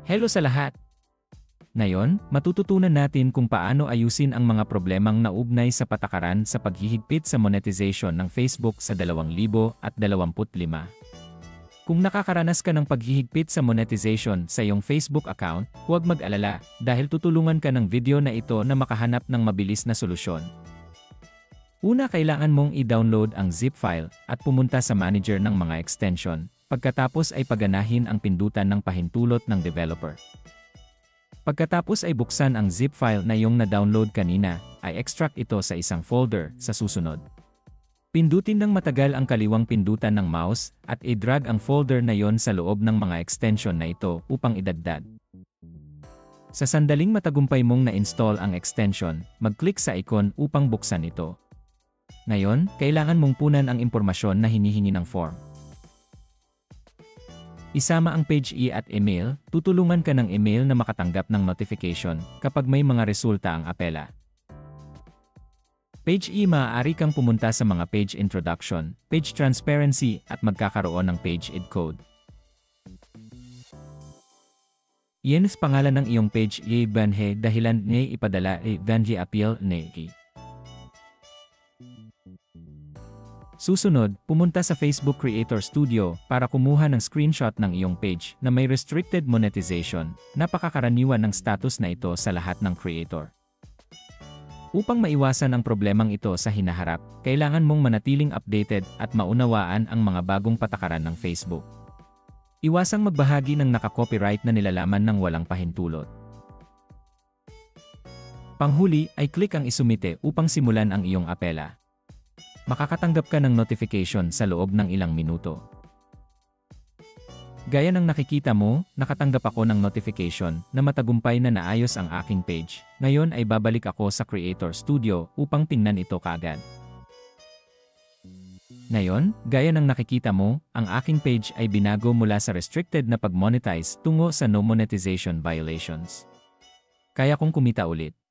Hello sa lahat! Ngayon, matututunan natin kung paano ayusin ang mga problemang naugnay sa patakaran sa paghihigpit sa monetization ng Facebook sa 2025. Kung nakakaranas ka ng paghihigpit sa monetization sa iyong Facebook account, huwag mag-alala dahil tutulungan ka ng video na ito na makahanap ng mabilis na solusyon. Una, kailangan mong i-download ang zip file at pumunta sa manager ng mga extension. Pagkatapos ay paganahin ang pindutan ng pahintulot ng developer. Pagkatapos ay buksan ang zip file na iyong na-download kanina, ay extract ito sa isang folder sa susunod. Pindutin ng matagal ang kaliwang pindutan ng mouse at i-drag ang folder na iyon sa loob ng mga extension na ito upang idagdag. Sa sandaling matagumpay mong na-install ang extension, mag-click sa icon upang buksan ito. Ngayon, kailangan mong punan ang impormasyon na hinihingi ng form. Isama ang page at email, tutulungan ka ng email na makatanggap ng notification kapag may mga resulta ang apela. Page maaari kang pumunta sa mga page introduction, page transparency at magkakaroon ng page id code. Iyan sa pangalan ng iyong page banhe dahilan niya ipadala banhe appeal ni. Susunod, pumunta sa Facebook Creator Studio para kumuha ng screenshot ng iyong page na may restricted monetization. Napakakaraniwan ng status na ito sa lahat ng creator. Upang maiwasan ang problemang ito sa hinaharap, kailangan mong manatiling updated at maunawaan ang mga bagong patakaran ng Facebook. Iwasang magbahagi ng naka-copyright na nilalaman ng walang pahintulot. Panghuli ay click ang isumite upang simulan ang iyong apela. Makakatanggap ka ng notification sa loob ng ilang minuto. Gaya ng nakikita mo, nakatanggap ako ng notification na matagumpay na naayos ang aking page. Ngayon ay babalik ako sa Creator Studio upang tingnan ito kaagad. Ngayon, gaya ng nakikita mo, ang aking page ay binago mula sa restricted na pag-monetize tungo sa no monetization violations. Kaya kong kumita ulit.